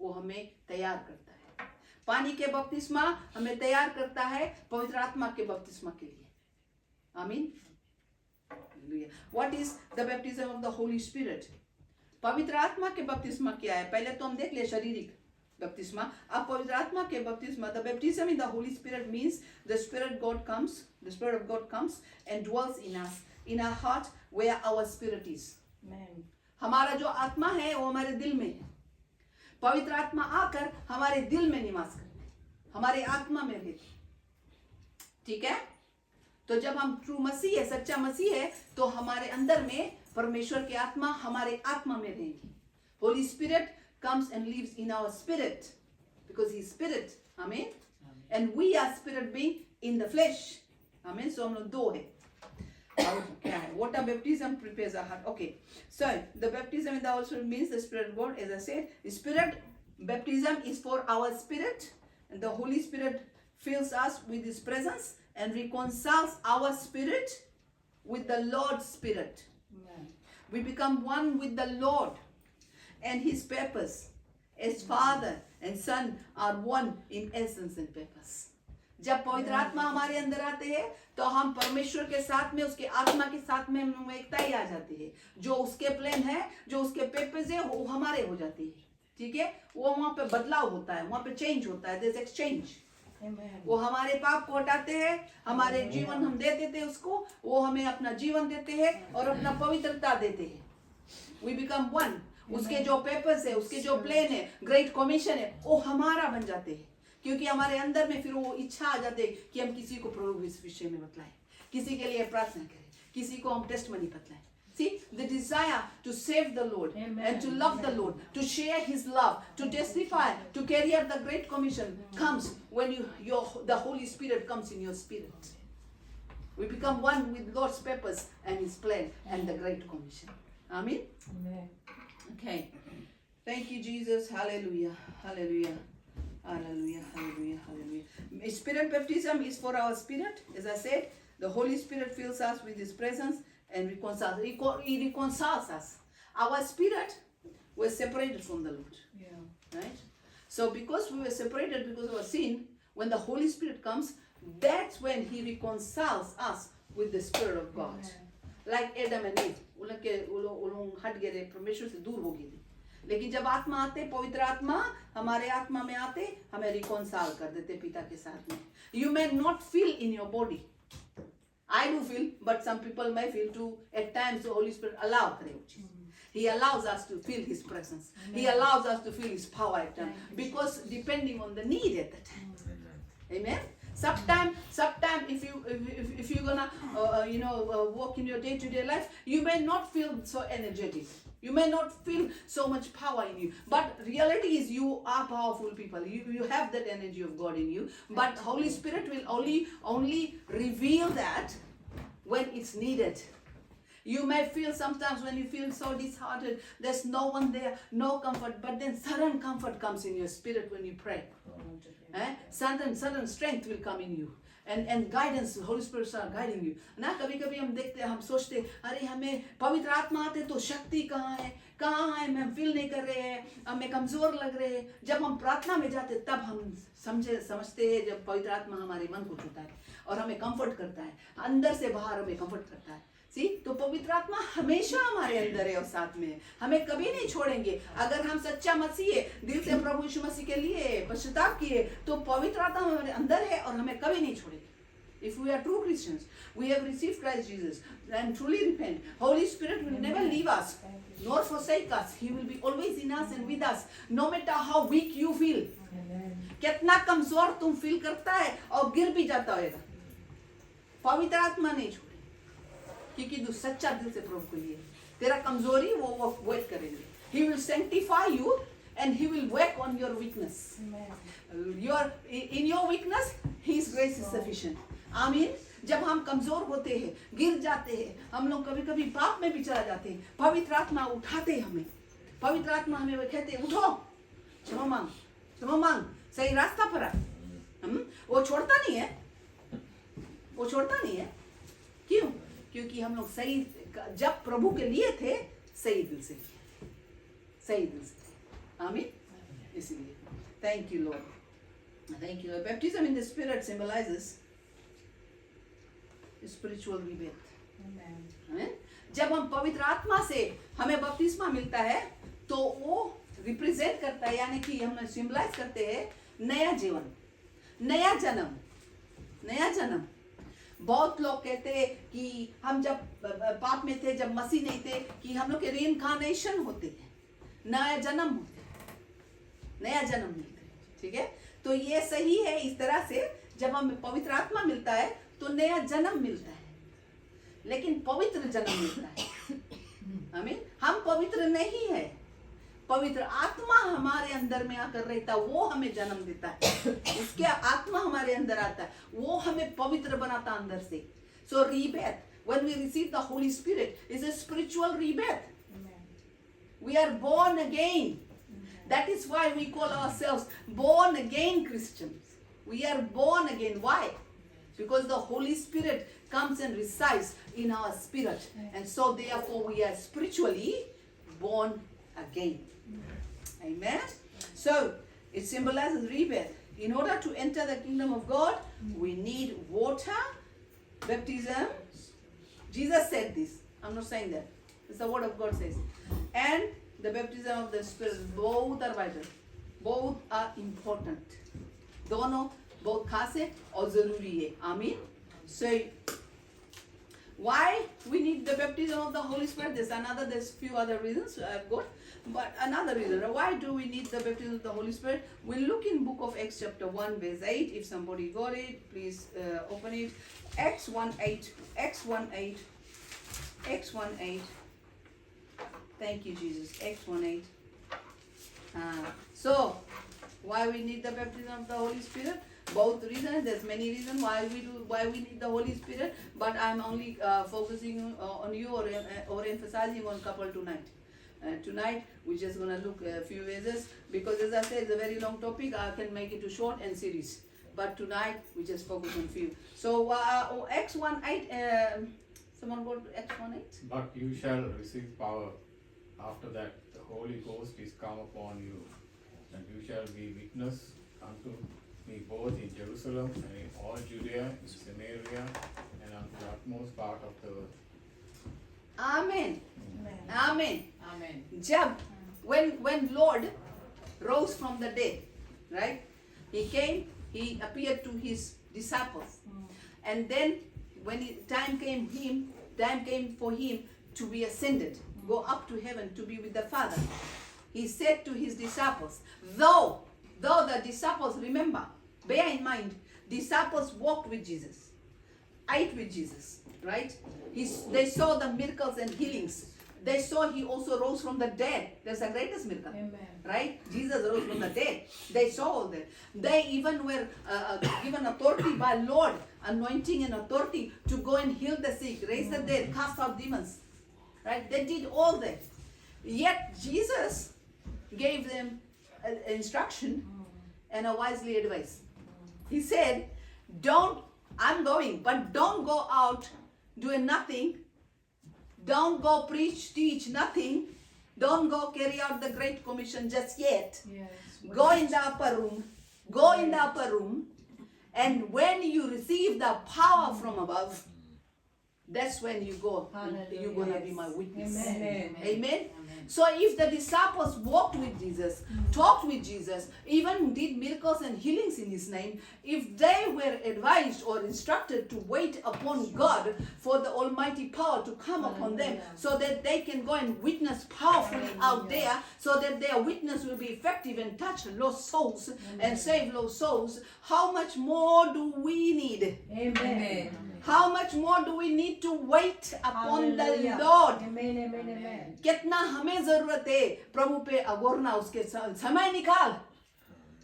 वो हमें तैयार करता है। पानी के बपतिस्मा हमें तैयार करता है पवित्र आत्मा के बपतिस्मा के लिए। आमीन। What is the baptism of the Holy Spirit? पवित्र आत्मा के बपतिस्मा क्या है? पहले तो हम देख ले शारीरिक बपतिस्मा, अब पवित्र आत्मा के बपतिस्मा। The baptism in the Holy Spirit means the Spirit of God comes and dwells in us, in our heart where our spirit is. Amen. हमारा जो आत्मा है वो हमारे दिल में है। पवित्र आत्मा आकर हमारे दिल में निवास करते, हमारे आत्मा में रहते। ठीक है? तो जब हम ट्रू मसीह है, सच्चा मसीह है, तो हमारे अंदर में परमेश्वर की आत्मा हमारे आत्मा में रहेगी। Holy Spirit comes and lives in our spirit because he is spirit. Amen. And we are spirit being in the flesh. Amen. So हम लोग दो है। क्या है? Water baptism prepares our heart. Okay. So the baptism in the Holy Spirit means the Spirit of God. As I said, Spirit baptism is for our spirit, and the Holy Spirit fills us with His presence and reconciles our spirit with the Lord's Spirit. Amen. We become one with the Lord, and His purpose as Father and Son are one in essence and purpose. जब पवित्र आत्मा हमारे अंदर आते हैं तो हम परमेश्वर के साथ में, उसके आत्मा के साथ में हम एकता ही आ जाती है। जो उसके प्लान है, जो उसके पर्पस है, वो हमारे हो जाती है। ठीक है? वो वहाँ पे बदलाव होता है, वहाँ पे चेंज होता है। There's exchange. वो हमारे पाप को हटाते हैं, हमारे जीवन हम दे देते हैं उसको, वो हमें अपना जीवन देते हैं और अपना पवित्रता देते हैं। We become one. उसके जो पर्पस है, उसके जो प्लान है, ग्रेट कमीशन है, वो हमारा बन जाते हैं। क्योंकि हमारे अंदर में फिर वो इच्छा आ जाती है कि हम किसी को प्रभु इस विषय में बतलाएं, किसी के लिए प्रार्थना करें, किसी को हम testimony बतलाएं। See, the desire to save the Lord, Amen, and to love the Lord, to share His love, to testify, to carry out the Great Commission comes when the Holy Spirit comes in your spirit. We become one with God's purpose and His plan and the Great Commission. Amen? Amen. Okay. Thank you, Jesus. Hallelujah. Hallelujah. Hallelujah. Hallelujah. Hallelujah. Spirit baptism is for our spirit. As I said, the Holy Spirit fills us with His presence and reconciles. He reconciles us. Our spirit was separated from the Lord. Yeah. Right? So because we were separated because of our sin, when the Holy Spirit comes, that's when He reconciles us with the Spirit of God. Amen. Like Adam and Eve, उलोग हट गए थे, परमेश्वर से दूर हो गए थे। लेकिन जब आत्मा आते, पवित्र आत्मा हमारे आत्मा में आते, हमें रिकॉन्साइल कर देते पिता के साथ में। You may not feel in your body. I do feel, but some people may feel too. At times, the Holy Spirit allows it. He allows us to feel His presence. Amen. He allows us to feel His power at times, because depending on the need at the time. Amen. Sometime, if you're gonna walk in your day-to-day life, you may not feel so energetic. You may not feel so much power in you, but reality is you are powerful people. You have that energy of God in you, but Holy Spirit will only reveal that when it's needed. You may feel sometimes when you feel so disheartened, there's no one there, no comfort, but then sudden comfort comes in your spirit when you pray. Sudden strength will come in you. And guidance, the Holy Spirit start guiding you. ना कभी-कभी हम देखते हैं, हम सोचते, अरे हमें पवित्र आत्मा आते तो शक्ति कहाँ है, हम फील नहीं कर रहे हैं, हमें कमजोर लग रहे हैं। जब हम प्रार्थना में जाते तब हम समझते हैं जब पवित्र आत्मा हमारे मन को छूता है और हमें कंफर्ट करता है, अंदर से बाहर हमें कंफर्ट करता है। सी, तो पवित्र आत्मा हमेशा हमारे अंदर है और साथ में है, हमें कभी नहीं छोड़ेंगे। अगर हम सच्चा मसीह है, दिल से प्रभु यीशु मसीह के लिए पश्चाताप किए, तो पवित्र आत्मा हमारे अंदर है और हमें कभी नहीं छोड़ेंगे। If we are true Christians, we have received Christ Jesus and truly repent, Holy Spirit will never leave us nor forsake us. He will be always in us and with us, no matter how weak you feel. कितना कमजोर तुम feel करता है और गिर भी जाता होगा, पवित्र आत्मा नहीं छोड़े, क्योंकि तू सच्चा दिल से प्रभु के लिए, तेरा कमजोरी वो वर्क करेंगे। He will sanctify you and He will work on your weakness. In your weakness, His grace is sufficient. आमीन। जब हम कमजोर होते हैं, गिर जाते हैं, हम लोग कभी-कभी पाप में भी चला जाते हैं, पवित्र आत्मा उठाते हैं हमें। पवित्र आत्मा हमें वो कहते हैं, उठो, क्षमा मांग, सही रास्ता पर आ। वो छोड़ता नहीं है। क्यों? क्योंकि हम लोग सही, जब प्रभु के लिए थे, सही दिल से थे। आमीन। इसीलिए thank you Lord, thank you. Baptism in the spirit symbolizes spiritual rebirth. जब हम पवित्र आत्मा से हमें बपतिस्मा मिलता है तो वो रिप्रेजेंट करता है, यानी कि हम सिंबलाइज करते हैं नया जीवन, नया जन्म, नया जन्म। बहुत लोग कहते हैं कि हम जब पाप में थे, जब मसीह नहीं थे, कि हम लोग के रीइंकार्नेशन होते हैं, नया जन्म होते हैं, नया जन्म मिलते हैं, ठीक है। तो ये सही है, इस तरह से जब हमें पवित्र आत्मा मिलता है तो नया जन्म मिलता है, लेकिन पवित्र जन्म मिलता है। आमीन। हम पवित्र नहीं है, पवित्र आत्मा हमारे अंदर में आकर रहता, वो हमें जन्म देता है, उसके आत्मा हमारे अंदर आता है, वो हमें पवित्र बनाता अंदर से। सो rebirth, when we receive the Holy Spirit, is a spiritual rebirth. We are born again. That is why we call ourselves born again Christians. We are born again. Why? Because the Holy Spirit comes and resides in our spirit, and so therefore we are spiritually born again. Amen. So it symbolizes rebirth. In order to enter the kingdom of God, we need water baptism. Jesus said this. I'm not saying that. It's the word of God says. And the baptism of the Spirit. Both are vital. Both are important. दोनों बहुत खास है और जरूरी है। आमीन। So why we need the baptism of the Holy Spirit? There's few other reasons I've got, but another reason. Why do we need the baptism of the Holy Spirit? We'll look in book of Acts chapter 1 verse 8. If somebody got it, please open it. Acts 1:8. Acts 1:8. Acts 1:8. Thank you, Jesus. Acts 1:8. So, why we need the baptism of the Holy Spirit? Both reasons. There's many reasons why we need the Holy Spirit, but I'm only focusing on you or emphasizing on couple tonight. Tonight we're just gonna look a few verses, because as I said, it's a very long topic. I can make it to short and series, but tonight we just focus on few. So Acts 1:8. Someone go to Acts 1:8. But you shall receive power after that the Holy Ghost is come upon you, and you shall be witness unto me both in Jerusalem and in all Judea, in Samaria, and unto the utmost part of the earth. Amen. Amen. Amen. Jab, when Lord rose from the dead, right? He came, he appeared to his disciples, and then when time came for him to be ascended, go up to heaven to be with the Father. He said to his disciples, though the disciples, remember, bear in mind, disciples walked with Jesus, ate with Jesus, right? They saw the miracles and healings. They saw he also rose from the dead. That's the greatest miracle. Amen. Right? Jesus rose from the dead. They saw all that. They even were given authority by Lord, anointing and authority to go and heal the sick, raise the dead, cast out demons. Right? They did all that. Yet Jesus gave them instruction and a wisely advice. He said, I'm going, but don't go out doing nothing. Don't go preach, teach, nothing. Don't go carry out the Great Commission just yet. Yes. Go in the upper room. Go in the upper room. And when you receive the power from above, that's when you go. Hallelujah. You're going to be my witness. Amen. Amen. So if the disciples walked with Jesus, talked with Jesus, even did miracles and healings in his name, if they were advised or instructed to wait upon God for the almighty power to come upon them, so that they can go and witness powerfully out there, so that their witness will be effective and touch lost souls and save lost souls, how much more do we need? Amen. How much more do we need to wait upon Hallelujah. the Lord? Amen. Amen. Amen. कितना हमें जरूरत है प्रभु पे अगोरना, उसके समय निकाल।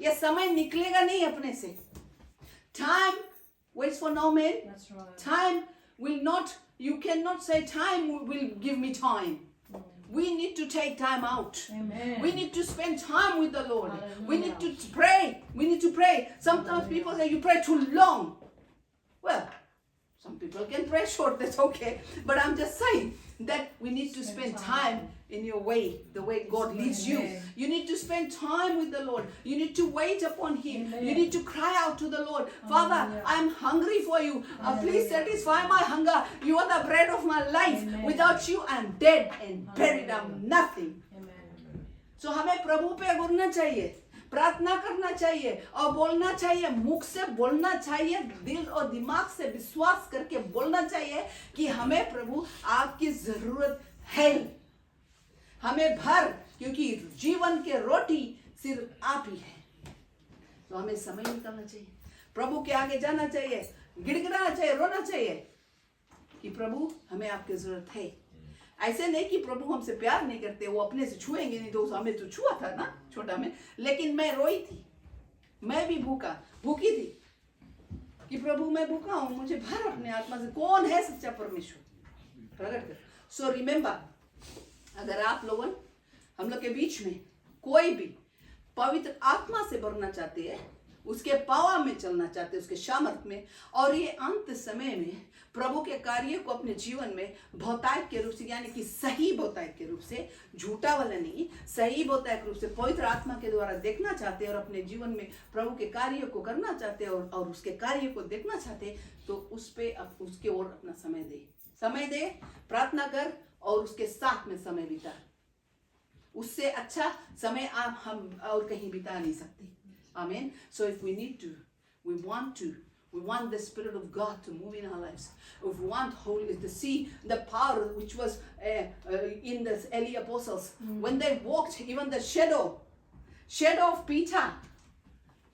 ये समय निकलेगा नहीं अपने से। Time waits for no man. That's right. Time will not, you cannot say time will give me time. We need to take time out. Amen. We need to spend time with the Lord. We need Hallelujah. to pray. We need to pray. Sometimes people say you pray too long. Well, some people can pray short, that's okay. But I'm just saying, that we need to spend time in your way, the way God leads you. Amen. You need to spend time with the Lord. You need to wait upon Him. You need to cry out to the Lord, Father, Hallelujah. I'm hungry for you. Please Hallelujah. satisfy my hunger. You are the bread of my life. Amen. Without you, I'm dead and buried. I'm Hallelujah. nothing. Amen. So हमें प्रभु पे गुरना चाहिए, प्रार्थना करना चाहिए और बोलना चाहिए, मुख से बोलना चाहिए, दिल और दिमाग से विश्वास करके बोलना चाहिए कि हमें प्रभु आपकी जरूरत है, हमें भर, क्योंकि जीवन के रोटी सिर्फ आप ही है। तो हमें समय निकालना चाहिए, प्रभु के आगे जाना चाहिए, गिड़गिड़ाना चाहिए, रोना चाहिए कि प्रभु हमें आपकी जरूरत है। ऐसे नहीं कि प्रभु हमसे प्यार नहीं करते, वो अपने से छुएंगे नहीं, तो हमें तो छुआ था ना छोटा में, लेकिन मैं रोई थी, मैं भी भूखी थी कि प्रभु मैं भूखा हूं, मुझे भर अपने आत्मा से। कौन है सच्चा परमेश्वर, प्रकट कर। सो रिमेम्बर, अगर आप लोगों हम लोग के बीच में कोई भी पवित्र आत्मा से भरना चाहते हैं, उसके पावर में चलना चाहते हैं, उसके सामर्थ में, और ये अंत समय में प्रभु के कार्य को अपने जीवन में बहुतायत के रूप से, यानी कि सही बहुतायत के रूप से, झूठा वाला नहीं, सही बहुतायत के रूप से पवित्र आत्मा के द्वारा देखना चाहते हैं और अपने जीवन में प्रभु के कार्य को करना चाहते हैं और उसके कार्य को देखना चाहते हैं, तो उस पे उसके ओर अपना समय दे, प्रार्थना कर और उसके साथ में समय बिता। उससे अच्छा समय आप हम और कहीं बिता नहीं सकते। Amen. So if we need to, we want the Spirit of God to move in our lives. If we want holy to see the power which was in the early apostles, when they walked, even the shadow of Peter,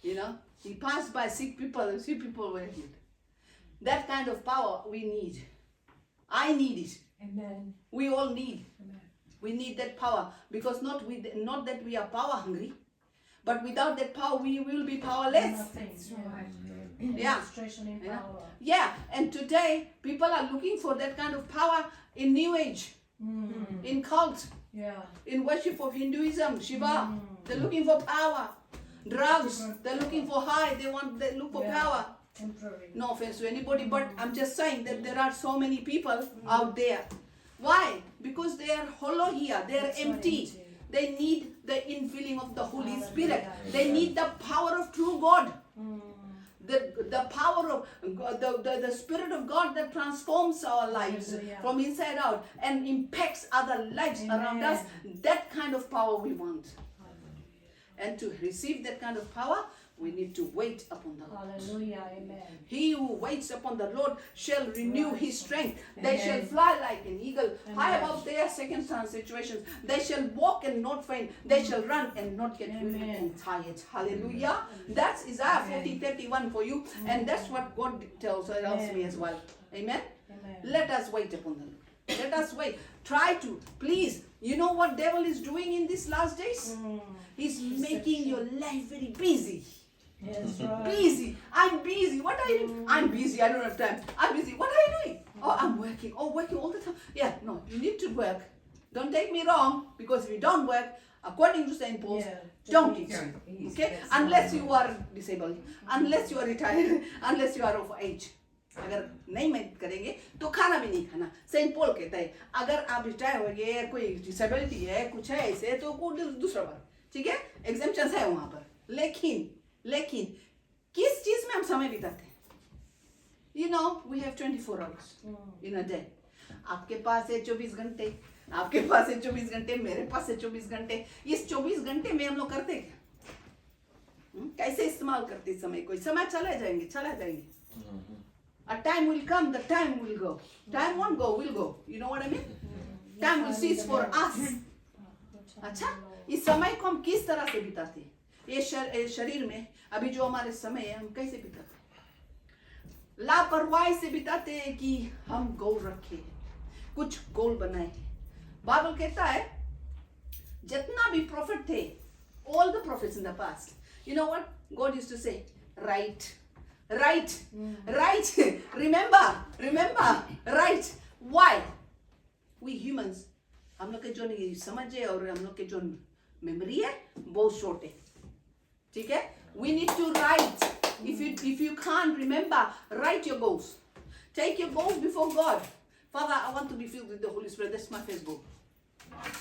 he passed by sick people and sick people were healed. That kind of power we need. I need it. Amen. We all need. Amen. We need that power, because not that we are power hungry, but without that power we will be powerless. Nothing. Yeah. Demonstration in Yeah. power. Yeah, and today people are looking for that kind of power in New Age, in cult, Yeah. in worship of Hinduism, Shiva. They're looking for power. Drugs, they're looking for high. They look for Yeah. power. Temporary. No offense to anybody, but I'm just saying that there are so many people out there. Why? Because they are hollow here. They are That's empty. right, empty. They need the infilling of the Holy Hallelujah. Spirit. They need the power of true God. The power of God, the Spirit of God that transforms our lives Hallelujah. from inside out and impacts other lives around us. That kind of power we want. And to receive that kind of power, we need to wait upon the Lord. Hallelujah. Amen. He who waits upon the Lord shall renew his strength. They Amen. shall fly like an eagle, high Amen. above their second-hand situations. They shall walk and not faint. They shall run and not get weary Amen. and tired. Hallelujah. That's Isaiah 40:31 for you. And that's what God tells me as well. Amen. Amen. Let us wait upon the Lord. Let us wait. Try to. Please. You know what devil is doing in these last days? He's making your life very busy. Yes, right. Busy. I'm busy. What are you doing? I'm busy. I don't have time. I'm busy. What are you doing? Oh, I'm working. Oh, working all the time. Yeah, no, you need to work. Don't take me wrong, because if you don't work, according to St. Paul's, Yeah, don't just eat. Okay? Unless you are disabled, unless you are retired, unless you are of age. अगर नहीं मेहनत करेंगे तो खाना भी नहीं खाना। Saint Paul कहता है अगर आप रिटायर हो गए, कोई डिसेबिलिटी है, कुछ है ऐसे, तो कोई दूसरा बात, ठीक है, एग्जेम्पशंस है वहां पर। लेकिन किस चीज में हम समय बिताते हैं? You know, we have 24 hours in a day. आपके पास है 24 घंटे, आपके पास है 24 घंटे, मेरे पास है 24 घंटे। इस 24 घंटे में हम लोग करते क्या? कैसे इस्तेमाल करते इस समय को? समय चला जाएंगे। A time will come, the time will go. Time won't go, will go. You know what I mean? Time will cease for us. अच्छा, इस समय को हम किस तरह से बिताते हैं? ये शरीर में अभी जो हमारे समय है, हम कैसे बिताते हैं? लापरवाही से बिताते हैं कि हम गोल रखे हैं, कुछ गोल बनाए हैं। बाइबल कहता है जितना भी प्रॉफिट थे, all the prophets in the past, you know what God used to say? Write. Remember, right. Why? We humans, हम लोग के जो नहीं समझ है और हम लोग के जो मेमोरी है बहुत शॉर्ट है, ठीक है? We need to write. If you can't remember, write your goals. Take your goals before God. Father, I want to be filled with the Holy Spirit. That's my Facebook.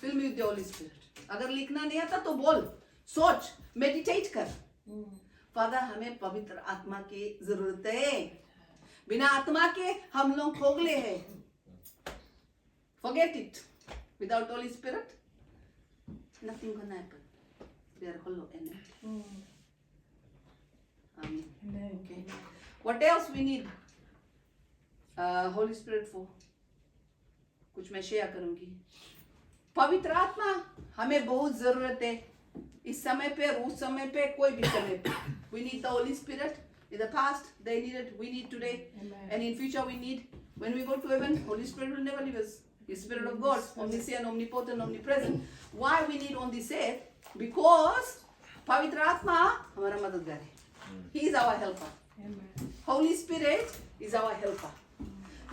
Fill me with the Holy Spirit. अगर लिखना नहीं आता तो बोल, सोच, meditate कर. Father, हमें पवित्र आत्मा की जरूरत है. बिना आत्मा के हम लोग खोखले हैं. Forget it. Without Holy Spirit, nothing gonna happen. We are hollow and empty. Amen. Amen. Okay. What else we need Holy Spirit for? कुछ मैं शेयर करूंगी. पवित्र आत्मा हमें बहुत जरूरत है. इस समय पे, उस समय पे, कोई भी समय पे. We need the Holy Spirit. In the past, they needed. We need today, Amen. and in future we need. When we go to heaven, Holy Spirit will never leave us. The Spirit of God, omniscient, omnipotent, omnipresent. Why we need on this earth? Because पवित्र आत्मा हमारा मददगार है. He is our helper. Amen. Holy Spirit is our helper.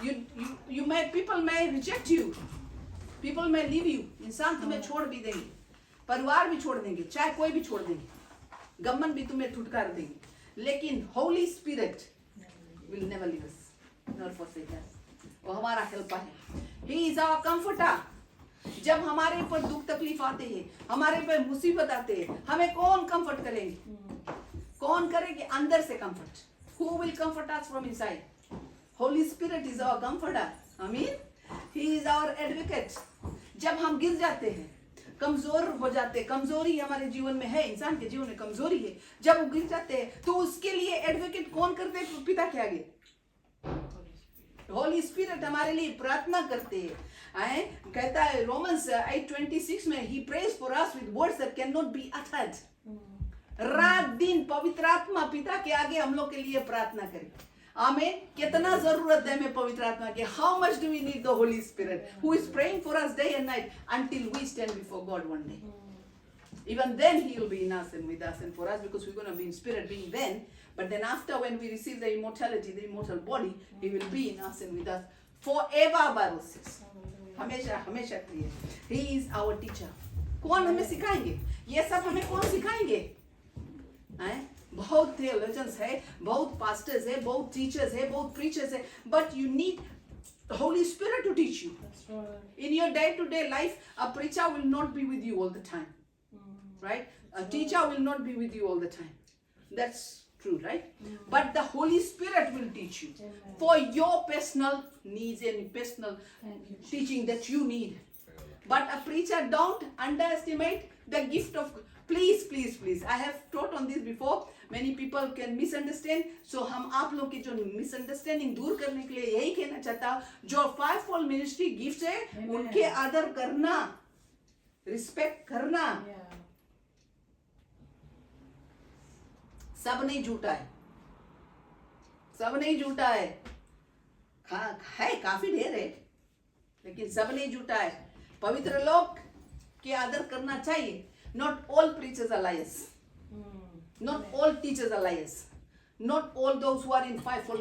You may, people may reject you. People may leave you. इंसान तुम्हें छोड़ भी देंगे. परिवार भी छोड़ देंगे. चाहे कोई भी छोड़ देंगे. गवर्नमेंट भी तुम्हें ठुटकार देंगे. लेकिन Holy Spirit will never leave us, nor forsake us. वो हमारा हेल्पर है. He is our comforter. जब हमारे ऊपर दुख तकलीफ आते हैं, हमारे ऊपर मुसीबत आते हैं, हमें कौन कंफर्ट करेंगे? कौन करेंगे? अंदर से comfort. Who will comfort us from inside? Holy Spirit is our comforter. Amen. He is our advocate. जब हम गिर जाते हैं, कमजोर हो जाते हैं, कमजोरी हमारे जीवन में है, इंसान के जीवन में कमजोरी है, जब वो गिर जाते हैं तो उसके लिए एडवोकेट कौन करते हैं? पिता के आगे होली स्पिरिट हमारे लिए प्रार्थना करते हैं. कहता है रोमन्स 8:26 में, he prays for us with words that cannot be uttered. रात दिन पवित्र आत्मा पिता के आगे हम लोग के लिए प्रार्थना करे. आमीन. कितना जरूरत है हमें पवित्र आत्मा के. How much do we need the Holy Spirit who is praying for us day and night until we stand before God one day. Even then he will be in us and with us and for us, because we're going to be in spirit being then. But then after, when we receive the immortality, the immortal body, he will be in us and with us forever. Bible says. हमेशा हमेशा के लिए. He is our teacher. कौन हमें सिखाएंगे? ये सब हमें कौन सिखाएंगे? बहुत theologians है, बहुत pastors है, बहुत teachers है, बहुत preachers है. But you need the Holy Spirit to teach you. That's right. In your day-to-day life, a preacher will not be with you all the time. Right? A teacher will not be with you all the time. That's true, right? But the Holy Spirit will teach you Amen. for your personal needs and personal Thank you. teaching that you need. But a preacher, don't underestimate the gift of. Please, please, please. I have taught on this before. Many people can misunderstand. So हम आप लोग की जो misunderstanding दूर करने के लिए यही कहना चाहता हूँ, जो fivefold ministry gifts है, Amen. उनके आदर करना, respect करना. Yeah. सब नहीं झूठा है. सब नहीं झूठा है. है काफी ढेर है, लेकिन सब नहीं झूठा है. पवित्र लोग के आदर करना चाहिए. Not all preachers are liars. Not all teachers are liars. Not all those who are in fivefold